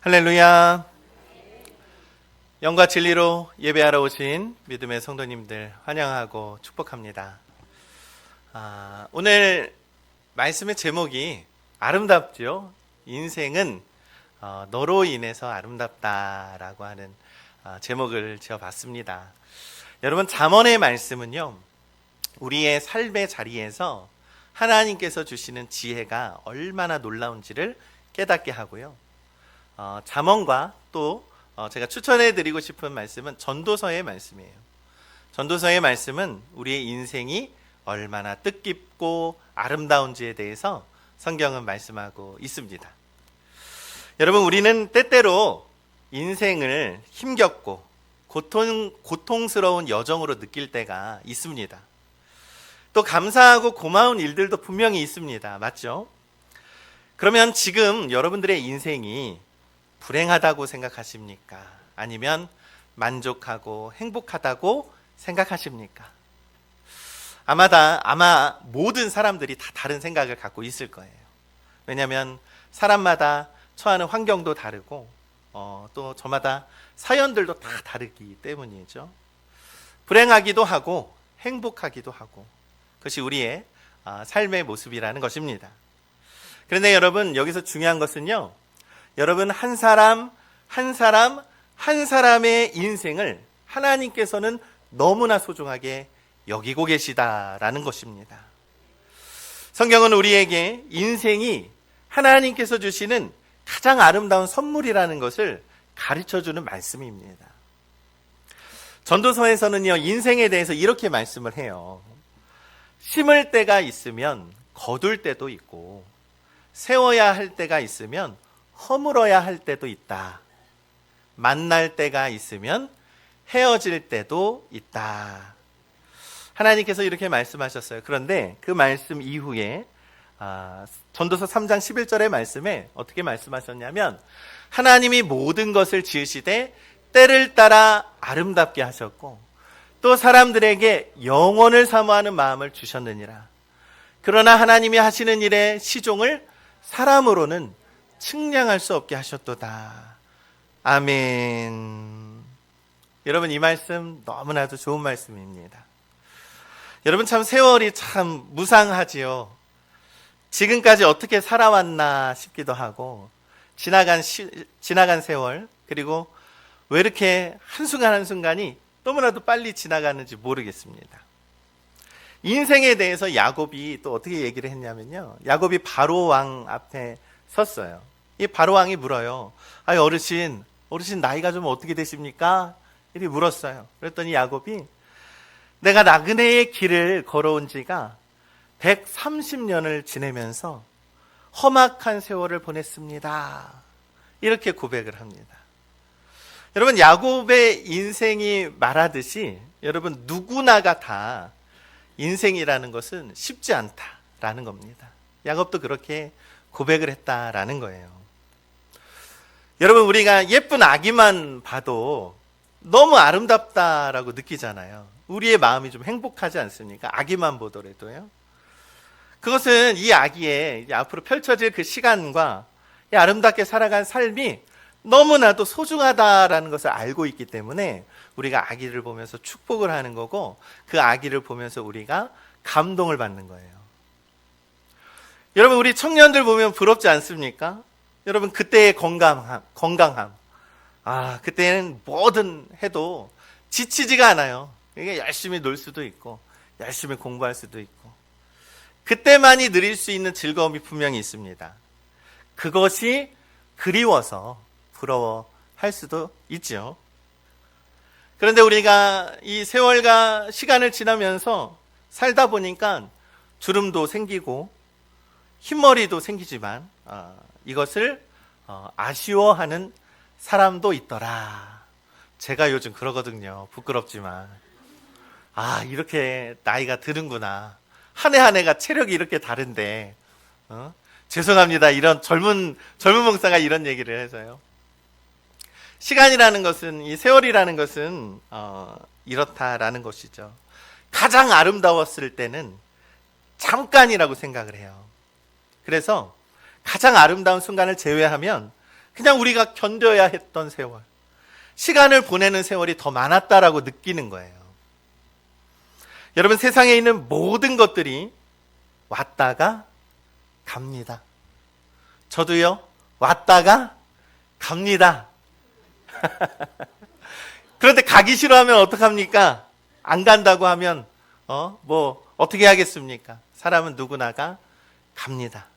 할렐루야. 영과 진리로 예배하러 오신 믿음의 성도님들 환영하고 축복합니다. 오늘 말씀의 제목이 아름답죠. 인생은 너로 인해서 아름답다라고 하는 제목을 지어봤습니다. 여러분, 잠언의 말씀은요, 우리의 삶의 자리에서 하나님께서 주시는 지혜가 얼마나 놀라운지를 깨닫게 하고요, 잠언과 또 제가 추천해드리고 싶은 말씀은 전도서의 말씀이에요. 전도서의 말씀은 우리의 인생이 얼마나 뜻깊고 아름다운지에 대해서 성경은 말씀하고 있습니다. 여러분, 우리는 때때로 인생을 힘겹고 고통스러운 여정으로 느낄 때가 있습니다. 또 감사하고 고마운 일들도 분명히 있습니다. 맞죠? 그러면 지금 여러분들의 인생이 불행하다고 생각하십니까? 아니면 만족하고 행복하다고 생각하십니까? 아마 모든 사람들이 다 다른 생각을 갖고 있을 거예요. 왜냐하면 사람마다 처하는 환경도 다르고 또 저마다 사연들도 다 다르기 때문이죠. 불행하기도 하고 행복하기도 하고, 그것이 우리의 삶의 모습이라는 것입니다. 그런데 여러분, 여기서 중요한 것은요, 여러분 한 사람의 인생을 하나님께서는 너무나 소중하게 여기고 계시다라는 것입니다. 성경은 우리에게 인생이 하나님께서 주시는 가장 아름다운 선물이라는 것을 가르쳐주는 말씀입니다. 전도서에서는요, 인생에 대해서 이렇게 말씀을 해요. 심을 때가 있으면 거둘 때도 있고, 세워야 할 때가 있으면 허물어야 할 때도 있다. 만날 때가 있으면 헤어질 때도 있다. 하나님께서 이렇게 말씀하셨어요. 그런데 그 말씀 이후에 전도서 3장 11절의 말씀에 어떻게 말씀하셨냐면, 하나님이 모든 것을 지으시되 때를 따라 아름답게 하셨고 또 사람들에게 영원을 사모하는 마음을 주셨느니라. 그러나 하나님이 하시는 일의 시종을 사람으로는 측량할 수 없게 하셨도다. 아멘. 여러분, 이 말씀 너무나도 좋은 말씀입니다. 여러분, 참 세월이 참 무상하지요. 지금까지 어떻게 살아왔나 싶기도 하고, 지나간 세월, 그리고 왜 이렇게 한순간 한순간이 너무나도 빨리 지나가는지 모르겠습니다. 인생에 대해서 야곱이 또 어떻게 얘기를 했냐면요, 야곱이 바로 왕 앞에 섰어요. 이 바로 왕이 물어요. 어르신 나이가 좀 어떻게 되십니까? 이렇게 물었어요. 그랬더니 야곱이, 내가 나그네의 길을 걸어온 지가 130년을 지내면서 험악한 세월을 보냈습니다. 이렇게 고백을 합니다. 여러분, 야곱의 인생이 말하듯이 여러분 누구나가 다 인생이라는 것은 쉽지 않다라는 겁니다. 야곱도 그렇게 고백을 했다라는 거예요. 여러분, 우리가 예쁜 아기만 봐도 너무 아름답다라고 느끼잖아요. 우리의 마음이 좀 행복하지 않습니까? 아기만 보더라도요. 그것은 이 아기의 앞으로 펼쳐질 그 시간과 아름답게 살아간 삶이 너무나도 소중하다라는 것을 알고 있기 때문에 우리가 아기를 보면서 축복을 하는 거고, 그 아기를 보면서 우리가 감동을 받는 거예요. 여러분, 우리 청년들 보면 부럽지 않습니까? 여러분, 그때의 건강함. 그때는 뭐든 해도 지치지가 않아요. 이게 열심히 놀 수도 있고, 열심히 공부할 수도 있고, 그때만이 누릴 수 있는 즐거움이 분명히 있습니다. 그것이 그리워서 부러워할 수도 있죠. 그런데 우리가 이 세월과 시간을 지나면서 살다 보니까 주름도 생기고 흰머리도 생기지만 이것을 아쉬워하는 사람도 있더라. 제가 요즘 그러거든요. 부끄럽지만. 이렇게 나이가 드는구나. 한 해 한 해가 체력이 이렇게 다른데, 죄송합니다. 이런 젊은 목사가 이런 얘기를 해서요. 시간이라는 것은, 이 세월이라는 것은 이렇다라는 것이죠. 가장 아름다웠을 때는 잠깐이라고 생각을 해요. 그래서 가장 아름다운 순간을 제외하면 그냥 우리가 견뎌야 했던 세월, 시간을 보내는 세월이 더 많았다라고 느끼는 거예요. 여러분, 세상에 있는 모든 것들이 왔다가 갑니다. 저도요, 왔다가 갑니다. 그런데 가기 싫어하면 어떡합니까? 안 간다고 하면 어떻게 하겠습니까? 사람은 누구나가 갑니다.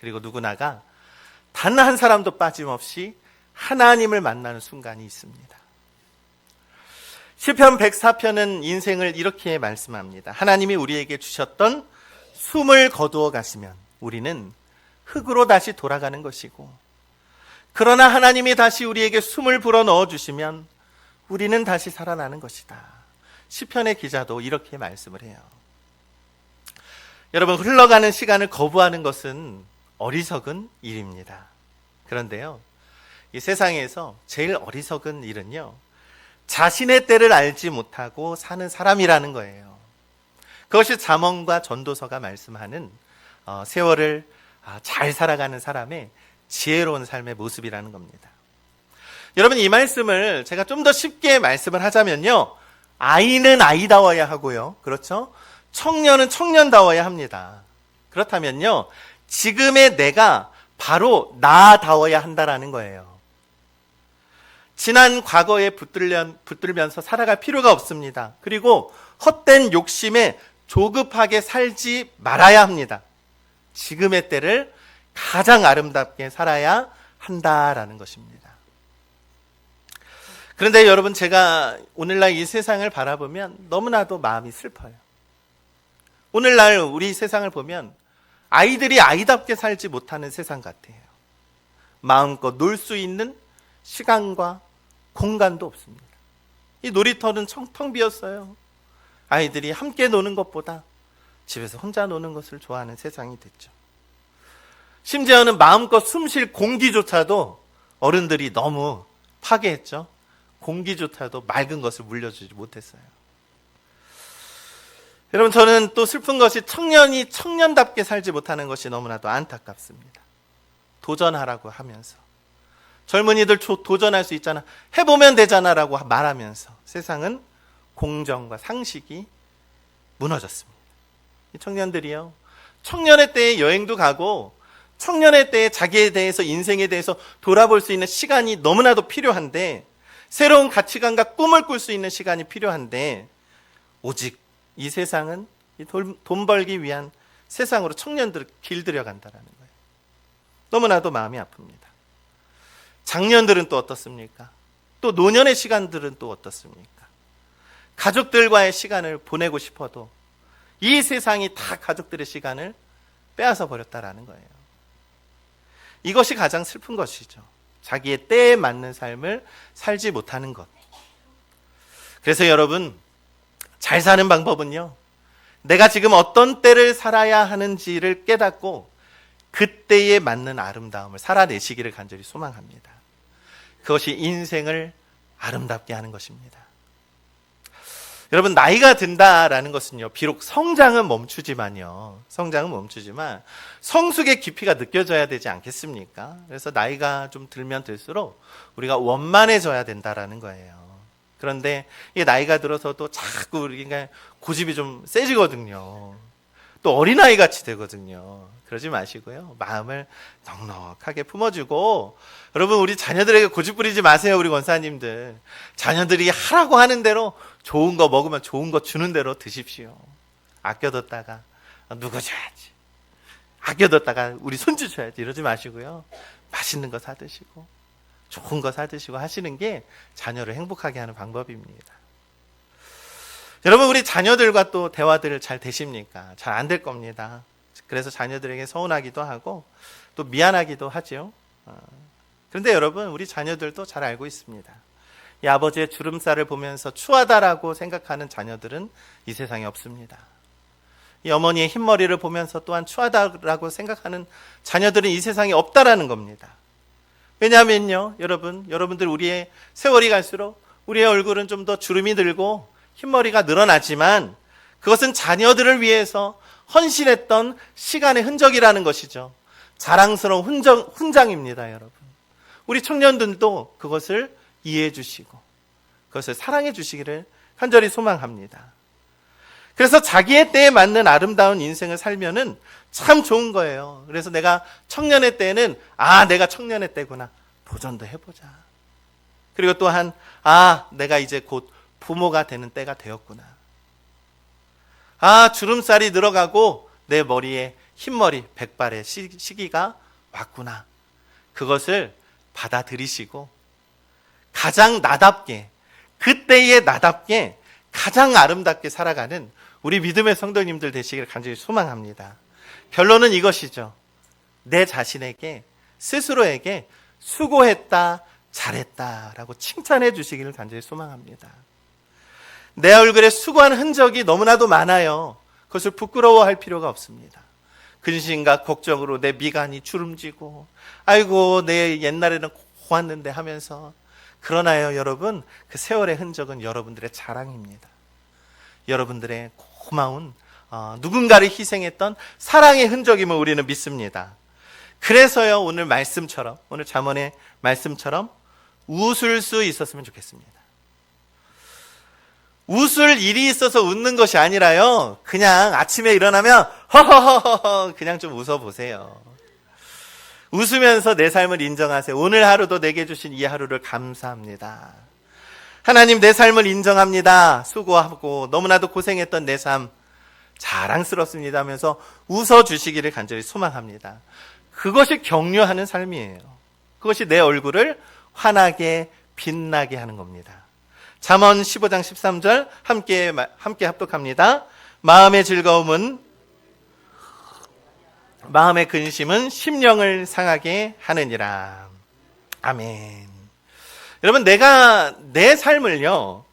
그리고 누구나가 단 한 사람도 빠짐없이 하나님을 만나는 순간이 있습니다. 시편 104편은 인생을 이렇게 말씀합니다. 하나님이 우리에게 주셨던 숨을 거두어 가시면 우리는 흙으로 다시 돌아가는 것이고, 그러나 하나님이 다시 우리에게 숨을 불어 넣어 주시면 우리는 다시 살아나는 것이다. 시편의 기자도 이렇게 말씀을 해요. 여러분, 흘러가는 시간을 거부하는 것은 어리석은 일입니다. 그런데요, 이 세상에서 제일 어리석은 일은요, 자신의 때를 알지 못하고 사는 사람이라는 거예요. 그것이 잠언과 전도서가 말씀하는 세월을 잘 살아가는 사람의 지혜로운 삶의 모습이라는 겁니다. 여러분, 이 말씀을 제가 좀 더 쉽게 말씀을 하자면요, 아이는 아이다워야 하고요, 그렇죠? 청년은 청년다워야 합니다. 그렇다면요, 지금의 내가 바로 나다워야 한다라는 거예요. 지난 과거에 붙들면서 살아갈 필요가 없습니다. 그리고 헛된 욕심에 조급하게 살지 말아야 합니다. 지금의 때를 가장 아름답게 살아야 한다라는 것입니다. 그런데 여러분, 제가 오늘날 이 세상을 바라보면 너무나도 마음이 슬퍼요. 오늘날 우리 세상을 보면 아이들이 아이답게 살지 못하는 세상 같아요. 마음껏 놀 수 있는 시간과 공간도 없습니다. 이 놀이터는 텅 비었어요. 아이들이 함께 노는 것보다 집에서 혼자 노는 것을 좋아하는 세상이 됐죠. 심지어는 마음껏 숨 쉴 공기조차도 어른들이 너무 파괴했죠. 공기조차도 맑은 것을 물려주지 못했어요. 여러분, 저는 또 슬픈 것이 청년이 청년답게 살지 못하는 것이 너무나도 안타깝습니다. 도전하라고 하면서, 젊은이들 도전할 수 있잖아, 해보면 되잖아 라고 말하면서 세상은 공정과 상식이 무너졌습니다. 이 청년들이요, 청년의 때에 여행도 가고 청년의 때에 자기에 대해서, 인생에 대해서 돌아볼 수 있는 시간이 너무나도 필요한데, 새로운 가치관과 꿈을 꿀 수 있는 시간이 필요한데, 오직 이 세상은 돈 벌기 위한 세상으로 청년들을 길들여 간다는 거예요. 너무나도 마음이 아픕니다. 장년들은 또 어떻습니까? 또 노년의 시간들은 또 어떻습니까? 가족들과의 시간을 보내고 싶어도 이 세상이 다 가족들의 시간을 빼앗아 버렸다라는 거예요. 이것이 가장 슬픈 것이죠. 자기의 때에 맞는 삶을 살지 못하는 것. 그래서 여러분, 잘 사는 방법은요, 내가 지금 어떤 때를 살아야 하는지를 깨닫고 그때에 맞는 아름다움을 살아내시기를 간절히 소망합니다. 그것이 인생을 아름답게 하는 것입니다. 여러분, 나이가 든다라는 것은요, 비록 성장은 멈추지만 성숙의 깊이가 느껴져야 되지 않겠습니까? 그래서 나이가 좀 들면 들수록 우리가 원만해져야 된다라는 거예요. 그런데 이 나이가 들어서도 자꾸 우리가 고집이 좀 세지거든요. 또 어린아이 같이 되거든요. 그러지 마시고요, 마음을 넉넉하게 품어주고, 여러분, 우리 자녀들에게 고집 부리지 마세요. 우리 권사님들, 자녀들이 하라고 하는 대로 좋은 거 먹으면 좋은 거 주는 대로 드십시오. 아껴뒀다가 누구 줘야지, 아껴뒀다가 우리 손주 줘야지, 이러지 마시고요, 맛있는 거 사드시고 좋은 거 사드시고 하시는 게 자녀를 행복하게 하는 방법입니다. 여러분, 우리 자녀들과 또 대화들을 잘 되십니까? 잘 안 될 겁니다. 그래서 자녀들에게 서운하기도 하고 또 미안하기도 하죠. 그런데 여러분, 우리 자녀들도 잘 알고 있습니다. 이 아버지의 주름살을 보면서 추하다라고 생각하는 자녀들은 이 세상에 없습니다. 이 어머니의 흰머리를 보면서 또한 추하다라고 생각하는 자녀들은 이 세상에 없다라는 겁니다. 왜냐하면요, 여러분들, 우리의 세월이 갈수록 우리의 얼굴은 좀 더 주름이 들고 흰머리가 늘어나지만 그것은 자녀들을 위해서 헌신했던 시간의 흔적이라는 것이죠. 자랑스러운 훈장입니다, 여러분. 우리 청년들도 그것을 이해해 주시고 그것을 사랑해 주시기를 간절히 소망합니다. 그래서 자기의 때에 맞는 아름다운 인생을 살면은 참 좋은 거예요. 그래서 내가 청년의 때에는 내가 청년의 때구나. 도전도 해보자. 그리고 또한 내가 이제 곧 부모가 되는 때가 되었구나. 주름살이 늘어가고 내 머리에 흰머리, 백발의 시기가 왔구나. 그것을 받아들이시고 가장 나답게, 그때의 나답게 가장 아름답게 살아가는 우리 믿음의 성도님들 되시기를 간절히 소망합니다. 결론은 이것이죠. 내 자신에게, 스스로에게 수고했다, 잘했다 라고 칭찬해 주시기를 간절히 소망합니다. 내 얼굴에 수고한 흔적이 너무나도 많아요. 그것을 부끄러워할 필요가 없습니다. 근심과 걱정으로 내 미간이 주름지고 아이고 내 옛날에는 고왔는데 하면서, 그러나요 여러분, 그 세월의 흔적은 여러분들의 자랑입니다. 여러분들의 고마운 누군가를 희생했던 사랑의 흔적임을 우리는 믿습니다. 그래서요 오늘 말씀처럼, 오늘 잠언의 말씀처럼 웃을 수 있었으면 좋겠습니다. 웃을 일이 있어서 웃는 것이 아니라요, 그냥 아침에 일어나면 허허허허 그냥 좀 웃어보세요. 웃으면서 내 삶을 인정하세요. 오늘 하루도 내게 주신 이 하루를 감사합니다. 하나님, 내 삶을 인정합니다. 수고하고 너무나도 고생했던 내 삶 자랑스럽습니다 하면서 웃어주시기를 간절히 소망합니다. 그것이 격려하는 삶이에요. 그것이 내 얼굴을 환하게 빛나게 하는 겁니다. 잠언 15장 13절 함께 합독합니다. 마음의 즐거움은, 마음의 근심은 심령을 상하게 하느니라. 아멘. 여러분, 내가 내 삶을요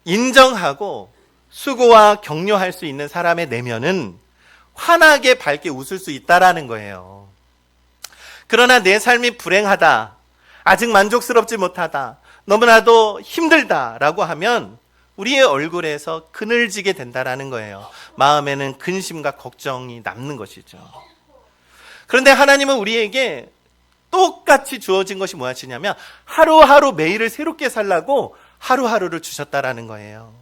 인정하고 수고와 격려할 수 있는 사람의 내면은 환하게 밝게 웃을 수 있다라는 거예요. 그러나 내 삶이 불행하다, 아직 만족스럽지 못하다, 너무나도 힘들다라고 하면 우리의 얼굴에서 그늘지게 된다라는 거예요. 마음에는 근심과 걱정이 남는 것이죠. 그런데 하나님은 우리에게 똑같이 주어진 것이 무엇이냐면 하루하루 매일을 새롭게 살라고 하루하루를 주셨다라는 거예요.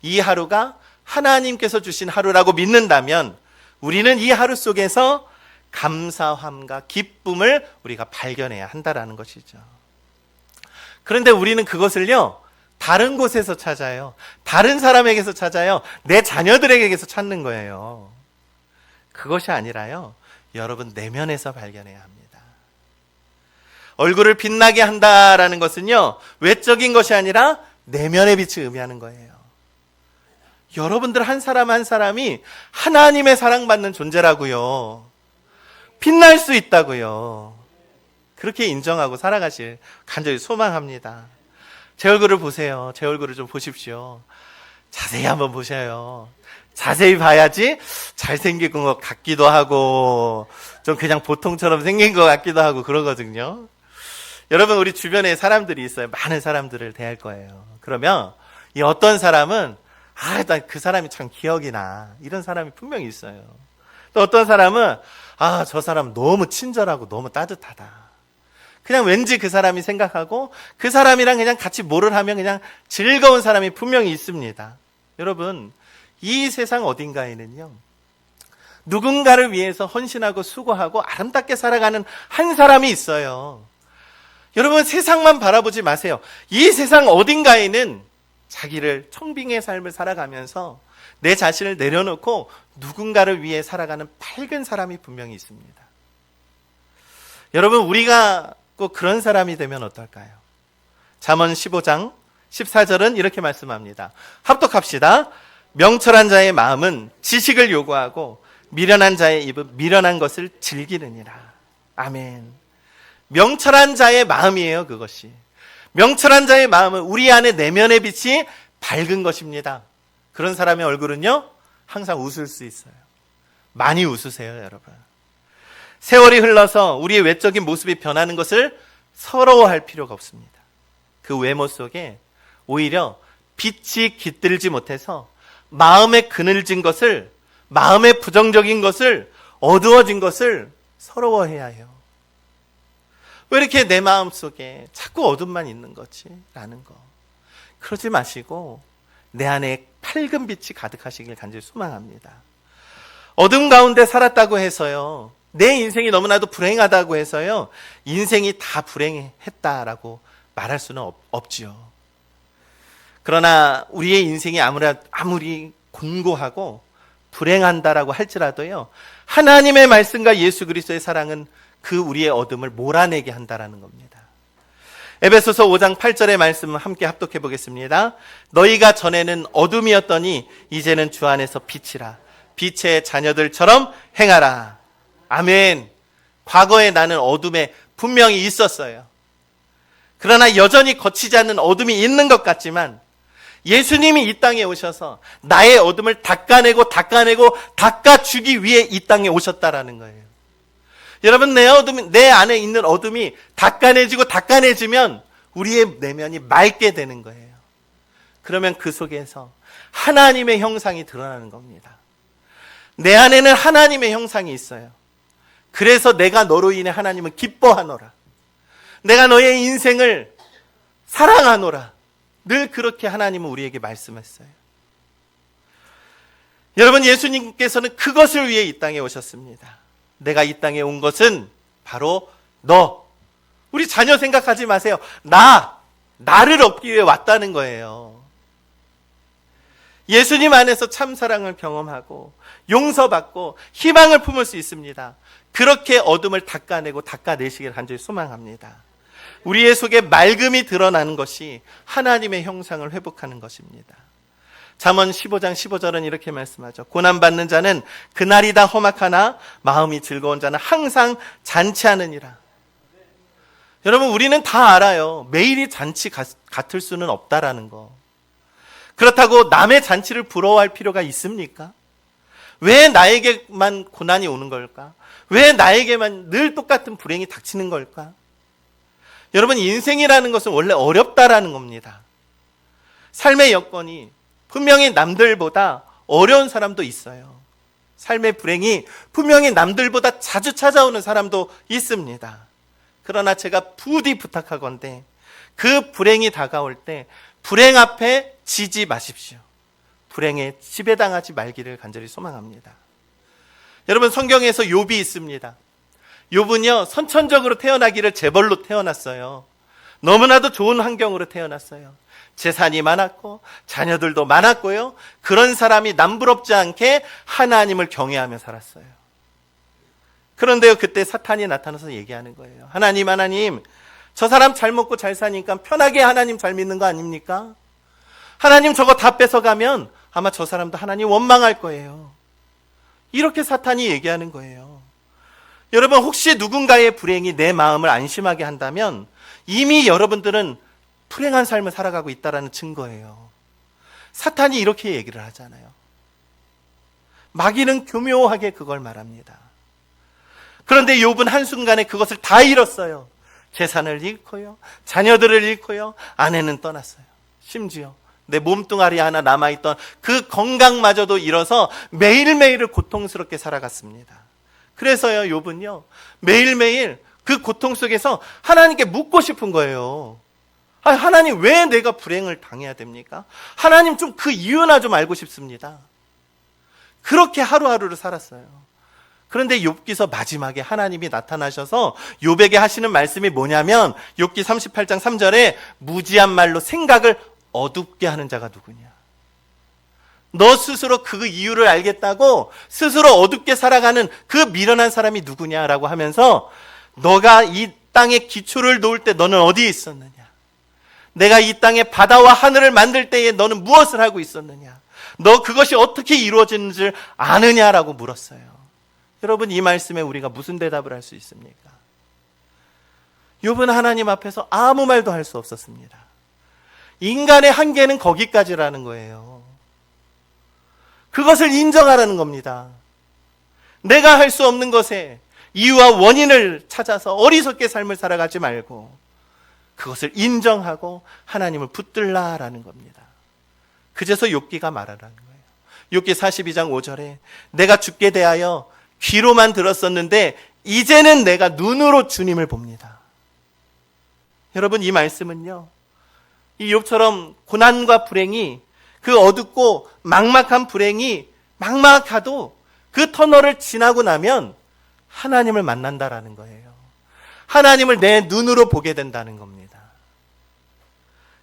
이 하루가 하나님께서 주신 하루라고 믿는다면 우리는 이 하루 속에서 감사함과 기쁨을 우리가 발견해야 한다라는 것이죠. 그런데 우리는 그것을요 다른 곳에서 찾아요. 다른 사람에게서 찾아요. 내 자녀들에게서 찾는 거예요. 그것이 아니라요, 여러분 내면에서 발견해야 합니다. 얼굴을 빛나게 한다라는 것은요 외적인 것이 아니라 내면의 빛을 의미하는 거예요. 여러분들 한 사람 한 사람이 하나님의 사랑받는 존재라고요. 빛날 수 있다고요. 그렇게 인정하고 살아가실 간절히 소망합니다. 제 얼굴을 보세요. 제 얼굴을 좀 보십시오. 자세히 한번 보셔요. 자세히 봐야지 잘생긴 것 같기도 하고 좀 그냥 보통처럼 생긴 것 같기도 하고 그러거든요. 여러분, 우리 주변에 사람들이 있어요. 많은 사람들을 대할 거예요. 그러면 이 어떤 사람은 나 그 사람이 참 기억이 나, 이런 사람이 분명히 있어요. 또 어떤 사람은 저 사람 너무 친절하고 너무 따뜻하다, 그냥 왠지 그 사람이 생각하고 그 사람이랑 그냥 같이 뭐를 하면 그냥 즐거운 사람이 분명히 있습니다. 여러분, 이 세상 어딘가에는요 누군가를 위해서 헌신하고 수고하고 아름답게 살아가는 한 사람이 있어요. 여러분, 세상만 바라보지 마세요. 이 세상 어딘가에는 자기를 청빙의 삶을 살아가면서 내 자신을 내려놓고 누군가를 위해 살아가는 밝은 사람이 분명히 있습니다. 여러분, 우리가 꼭 그런 사람이 되면 어떨까요? 잠언 15장 14절은 이렇게 말씀합니다. 합독합시다. 명철한 자의 마음은 지식을 요구하고 미련한 자의 입은 미련한 것을 즐기느니라. 아멘. 명철한 자의 마음이에요, 그것이. 명철한 자의 마음은 우리 안에 내면의 빛이 밝은 것입니다. 그런 사람의 얼굴은요 항상 웃을 수 있어요. 많이 웃으세요, 여러분. 세월이 흘러서 우리의 외적인 모습이 변하는 것을 서러워할 필요가 없습니다. 그 외모 속에 오히려 빛이 깃들지 못해서 마음에 그늘진 것을, 마음의 부정적인 것을, 어두워진 것을 서러워해야 해요. 왜 이렇게 내 마음속에 자꾸 어둠만 있는 거지? 라는 거. 그러지 마시고 내 안에 밝은 빛이 가득하시길 간절히 소망합니다. 어둠 가운데 살았다고 해서요, 내 인생이 너무나도 불행하다고 해서요, 인생이 다 불행했다라고 말할 수는 없지요. 그러나 우리의 인생이 아무리 공고하고 불행한다라고 할지라도요, 하나님의 말씀과 예수 그리스도의 사랑은 그 우리의 어둠을 몰아내게 한다라는 겁니다. 에베소서 5장 8절의 말씀을 함께 합독해 보겠습니다. 너희가 전에는 어둠이었더니 이제는 주 안에서 빛이라. 빛의 자녀들처럼 행하라. 아멘. 과거에 나는 어둠에 분명히 있었어요. 그러나 여전히 거치지 않는 어둠이 있는 것 같지만 예수님이 이 땅에 오셔서 나의 어둠을 닦아내고 닦아주기 위해 이 땅에 오셨다라는 거예요. 여러분, 내 안에 있는 어둠이 닦아내지면 우리의 내면이 맑게 되는 거예요. 그러면 그 속에서 하나님의 형상이 드러나는 겁니다. 내 안에는 하나님의 형상이 있어요. 그래서 내가 너로 인해 하나님을 기뻐하노라. 내가 너의 인생을 사랑하노라. 늘 그렇게 하나님은 우리에게 말씀했어요. 여러분, 예수님께서는 그것을 위해 이 땅에 오셨습니다. 내가 이 땅에 온 것은 바로 너. 우리 자녀 생각하지 마세요. 나를 얻기 위해 왔다는 거예요. 예수님 안에서 참 사랑을 경험하고 용서받고 희망을 품을 수 있습니다. 그렇게 어둠을 닦아내시길 간절히 소망합니다. 우리의 속에 맑음이 드러나는 것이 하나님의 형상을 회복하는 것입니다. 잠언 15장 15절은 이렇게 말씀하죠. 고난받는 자는 그날이 다 험악하나 마음이 즐거운 자는 항상 잔치하느니라. 여러분, 우리는 다 알아요. 매일이 잔치 같을 수는 없다라는 거. 그렇다고 남의 잔치를 부러워할 필요가 있습니까? 왜 나에게만 고난이 오는 걸까? 왜 나에게만 늘 똑같은 불행이 닥치는 걸까? 여러분, 인생이라는 것은 원래 어렵다라는 겁니다. 삶의 여건이 분명히 남들보다 어려운 사람도 있어요. 삶의 불행이 분명히 남들보다 자주 찾아오는 사람도 있습니다. 그러나 제가 부디 부탁하건대 그 불행이 다가올 때 불행 앞에 지지 마십시오. 불행에 지배당하지 말기를 간절히 소망합니다. 여러분, 성경에서 욥이 있습니다. 욥은요, 선천적으로 태어나기를 재벌로 태어났어요. 너무나도 좋은 환경으로 태어났어요. 재산이 많았고 자녀들도 많았고요. 그런 사람이 남부럽지 않게 하나님을 경외하며 살았어요. 그런데요, 그때 사탄이 나타나서 얘기하는 거예요. 하나님, 저 사람 잘 먹고 잘 사니까 편하게 하나님 잘 믿는 거 아닙니까? 하나님 저거 다 뺏어가면 아마 저 사람도 하나님 원망할 거예요. 이렇게 사탄이 얘기하는 거예요. 여러분, 혹시 누군가의 불행이 내 마음을 안심하게 한다면 이미 여러분들은 불행한 삶을 살아가고 있다는 증거예요. 사탄이 이렇게 얘기를 하잖아요. 마귀는 교묘하게 그걸 말합니다. 그런데 욥은 한순간에 그것을 다 잃었어요. 재산을 잃고요, 자녀들을 잃고요, 아내는 떠났어요. 심지어 내 몸뚱아리 하나 남아있던 그 건강마저도 잃어서 매일매일을 고통스럽게 살아갔습니다. 그래서요, 욥은요, 매일매일 그 고통 속에서 하나님께 묻고 싶은 거예요. 하나님, 왜 내가 불행을 당해야 됩니까? 하나님, 좀 그 이유나 좀 알고 싶습니다. 그렇게 하루하루를 살았어요. 그런데 욥기서 마지막에 하나님이 나타나셔서 욥에게 하시는 말씀이 뭐냐면, 욥기 38장 3절에 무지한 말로 생각을 어둡게 하는 자가 누구냐? 너 스스로 그 이유를 알겠다고 스스로 어둡게 살아가는 그 미련한 사람이 누구냐라고 하면서, 너가 이 땅에 기초를 놓을 때 너는 어디에 있었느냐? 내가 이 땅에 바다와 하늘을 만들 때에 너는 무엇을 하고 있었느냐? 너 그것이 어떻게 이루어지는지 아느냐라고 물었어요. 여러분, 이 말씀에 우리가 무슨 대답을 할 수 있습니까? 욥은 하나님 앞에서 아무 말도 할 수 없었습니다. 인간의 한계는 거기까지라는 거예요. 그것을 인정하라는 겁니다. 내가 할 수 없는 것에 이유와 원인을 찾아서 어리석게 삶을 살아가지 말고 그것을 인정하고 하나님을 붙들라라는 겁니다. 그제서 욥기가 말하라는 거예요. 욥기 42장 5절에 내가 주께 대하여 귀로만 들었었는데 이제는 내가 눈으로 주님을 봅니다. 여러분, 이 말씀은요, 이 욥처럼 고난과 불행이, 그 어둡고 막막한 불행이 막막하도 그 터널을 지나고 나면 하나님을 만난다라는 거예요. 하나님을 내 눈으로 보게 된다는 겁니다.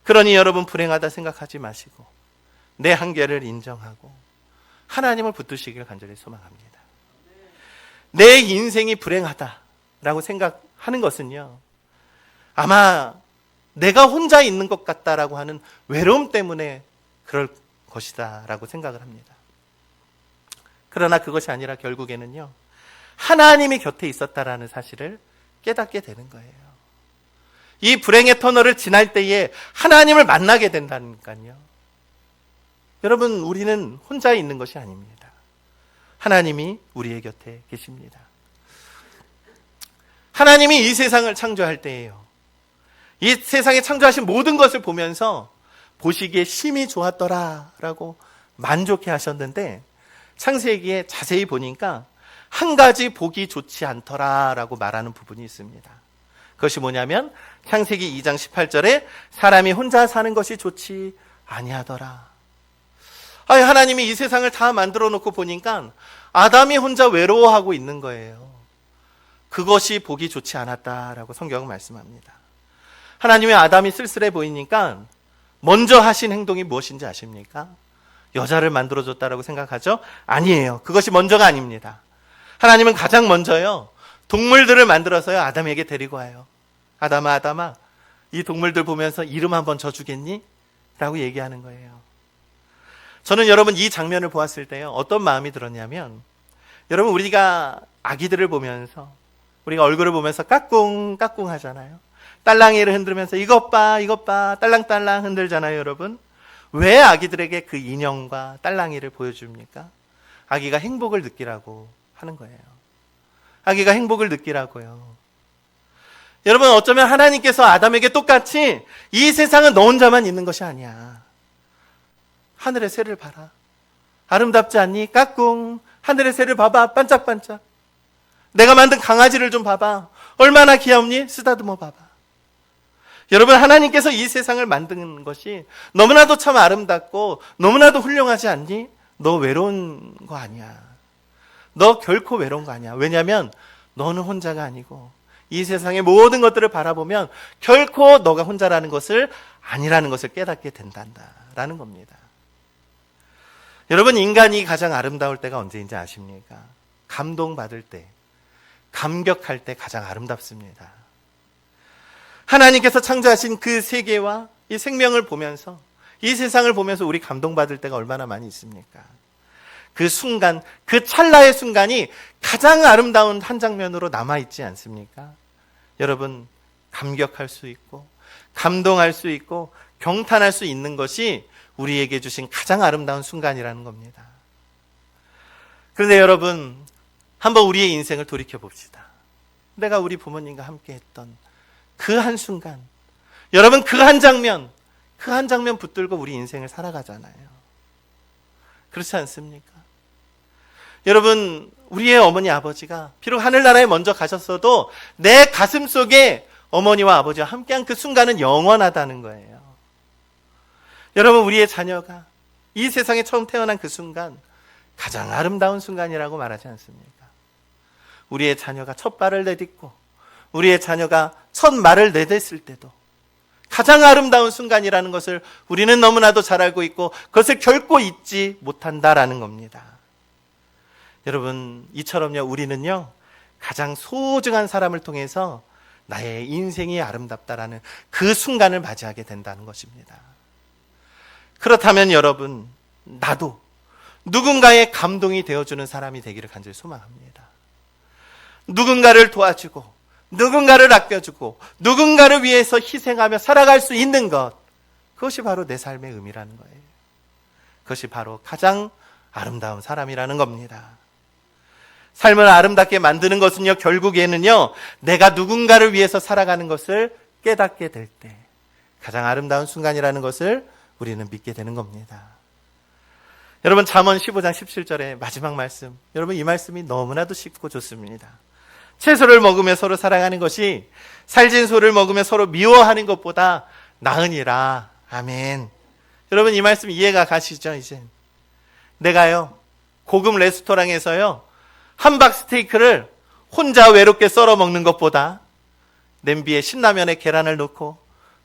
그러니 여러분, 불행하다 생각하지 마시고 내 한계를 인정하고 하나님을 붙드시길 간절히 소망합니다. 내 인생이 불행하다라고 생각하는 것은요, 아마 내가 혼자 있는 것 같다라고 하는 외로움 때문에 그럴 것이다 라고 생각을 합니다. 그러나 그것이 아니라 결국에는요, 하나님이 곁에 있었다라는 사실을 깨닫게 되는 거예요. 이 불행의 터널을 지날 때에 하나님을 만나게 된다니까요. 여러분, 우리는 혼자 있는 것이 아닙니다. 하나님이 우리의 곁에 계십니다. 하나님이 이 세상을 창조할 때예요, 이 세상에 창조하신 모든 것을 보면서 보시기에 심히 좋았더라 라고 만족해 하셨는데, 창세기에 자세히 보니까 한 가지 보기 좋지 않더라 라고 말하는 부분이 있습니다. 그것이 뭐냐면 창세기 2장 18절에 사람이 혼자 사는 것이 좋지 아니하더라. 하나님이 이 세상을 다 만들어 놓고 보니까 아담이 혼자 외로워하고 있는 거예요. 그것이 보기 좋지 않았다라고 성경은 말씀합니다. 하나님의 아담이 쓸쓸해 보이니까 먼저 하신 행동이 무엇인지 아십니까? 여자를 만들어줬다라고 생각하죠? 아니에요. 그것이 먼저가 아닙니다. 하나님은 가장 먼저요, 동물들을 만들어서요, 아담에게 데리고 와요. 아담아, 아담아, 이 동물들 보면서 이름 한번 져주겠니? 라고 얘기하는 거예요. 저는 여러분, 이 장면을 보았을 때요, 어떤 마음이 들었냐면, 여러분, 우리가 아기들을 보면서, 우리가 얼굴을 보면서 까꿍 까꿍 하잖아요. 딸랑이를 흔들면서 이것 봐, 이것 봐, 딸랑딸랑 흔들잖아요, 여러분. 왜 아기들에게 그 인형과 딸랑이를 보여줍니까? 아기가 행복을 느끼라고 하는 거예요. 아기가 행복을 느끼라고요. 여러분, 어쩌면 하나님께서 아담에게 똑같이 이 세상은 너 혼자만 있는 것이 아니야. 하늘의 새를 봐라. 아름답지 않니? 까꿍. 하늘의 새를 봐봐. 반짝반짝. 내가 만든 강아지를 좀 봐봐. 얼마나 귀엽니? 쓰다듬어 봐봐. 여러분, 하나님께서 이 세상을 만든 것이 너무나도 참 아름답고 너무나도 훌륭하지 않니? 너 외로운 거 아니야. 너 결코 외로운 거 아니야. 왜냐하면 너는 혼자가 아니고 이 세상의 모든 것들을 바라보면 결코 너가 혼자라는 것을 아니라는 것을 깨닫게 된단다라는 겁니다. 여러분, 인간이 가장 아름다울 때가 언제인지 아십니까? 감동받을 때, 감격할 때 가장 아름답습니다. 하나님께서 창조하신 그 세계와 이 생명을 보면서, 이 세상을 보면서 우리 감동받을 때가 얼마나 많이 있습니까? 그 순간, 그 찰나의 순간이 가장 아름다운 한 장면으로 남아있지 않습니까? 여러분, 감격할 수 있고 감동할 수 있고 경탄할 수 있는 것이 우리에게 주신 가장 아름다운 순간이라는 겁니다. 그런데 여러분, 한번 우리의 인생을 돌이켜 봅시다. 내가 우리 부모님과 함께 했던 그 한순간, 여러분, 그 한 장면 붙들고 우리 인생을 살아가잖아요. 그렇지 않습니까? 여러분, 우리의 어머니 아버지가 비록 하늘나라에 먼저 가셨어도 내 가슴 속에 어머니와 아버지와 함께한 그 순간은 영원하다는 거예요. 여러분, 우리의 자녀가 이 세상에 처음 태어난 그 순간 가장 아름다운 순간이라고 말하지 않습니까? 우리의 자녀가 첫 발을 내딛고 우리의 자녀가 첫 말을 내댔을 때도 가장 아름다운 순간이라는 것을 우리는 너무나도 잘 알고 있고 그것을 결코 잊지 못한다라는 겁니다. 여러분, 이처럼요, 우리는요, 가장 소중한 사람을 통해서 나의 인생이 아름답다라는 그 순간을 맞이하게 된다는 것입니다. 그렇다면 여러분, 나도 누군가의 감동이 되어주는 사람이 되기를 간절히 소망합니다. 누군가를 도와주고 누군가를 아껴주고 누군가를 위해서 희생하며 살아갈 수 있는 것, 그것이 바로 내 삶의 의미라는 거예요. 그것이 바로 가장 아름다운 사람이라는 겁니다. 삶을 아름답게 만드는 것은요, 결국에는요, 내가 누군가를 위해서 살아가는 것을 깨닫게 될 때 가장 아름다운 순간이라는 것을 우리는 믿게 되는 겁니다. 여러분, 잠언 15장 17절의 마지막 말씀, 여러분, 이 말씀이 너무나도 쉽고 좋습니다. 채소를 먹으며 서로 사랑하는 것이 살진 소를 먹으며 서로 미워하는 것보다 나으니라. 아멘. 여러분, 이 말씀 이해가 가시죠? 이제 내가요 고급 레스토랑에서요 함박 스테이크를 혼자 외롭게 썰어 먹는 것보다 냄비에 신라면에 계란을 넣고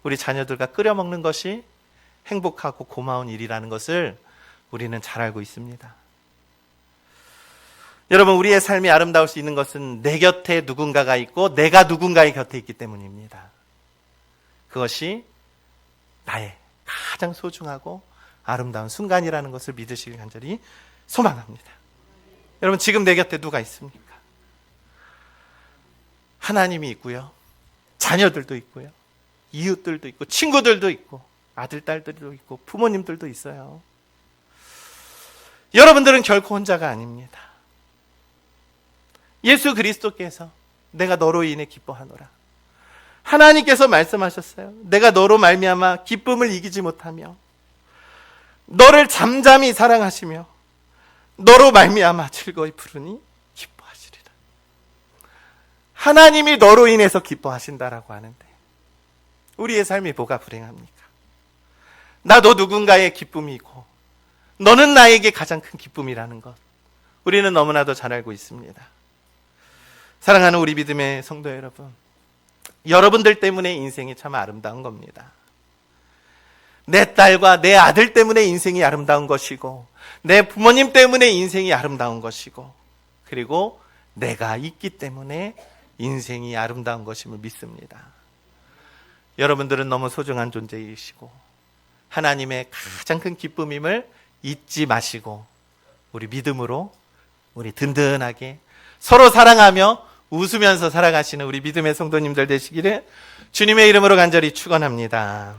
우리 자녀들과 끓여 먹는 것이 행복하고 고마운 일이라는 것을 우리는 잘 알고 있습니다. 여러분, 우리의 삶이 아름다울 수 있는 것은 내 곁에 누군가가 있고 내가 누군가의 곁에 있기 때문입니다. 그것이 나의 가장 소중하고 아름다운 순간이라는 것을 믿으시길 간절히 소망합니다. 여러분, 지금 내 곁에 누가 있습니까? 하나님이 있고요, 자녀들도 있고요, 이웃들도 있고, 친구들도 있고, 아들, 딸들도 있고, 부모님들도 있어요. 여러분들은 결코 혼자가 아닙니다. 예수 그리스도께서 내가 너로 인해 기뻐하노라. 하나님께서 말씀하셨어요. 내가 너로 말미암아 기쁨을 이기지 못하며 너를 잠잠히 사랑하시며 너로 말미암아 즐거이 부르니 기뻐하시리라. 하나님이 너로 인해서 기뻐하신다라고 하는데 우리의 삶이 뭐가 불행합니까? 나도 누군가의 기쁨이고 너는 나에게 가장 큰 기쁨이라는 것, 우리는 너무나도 잘 알고 있습니다. 사랑하는 우리 믿음의 성도 여러분, 여러분들 때문에 인생이 참 아름다운 겁니다. 내 딸과 내 아들 때문에 인생이 아름다운 것이고, 내 부모님 때문에 인생이 아름다운 것이고, 그리고 내가 있기 때문에 인생이 아름다운 것임을 믿습니다. 여러분들은 너무 소중한 존재이시고 하나님의 가장 큰 기쁨임을 잊지 마시고 우리 믿음으로 우리 든든하게 서로 사랑하며 웃으면서 살아가시는 우리 믿음의 성도님들 되시기를 주님의 이름으로 간절히 축원합니다.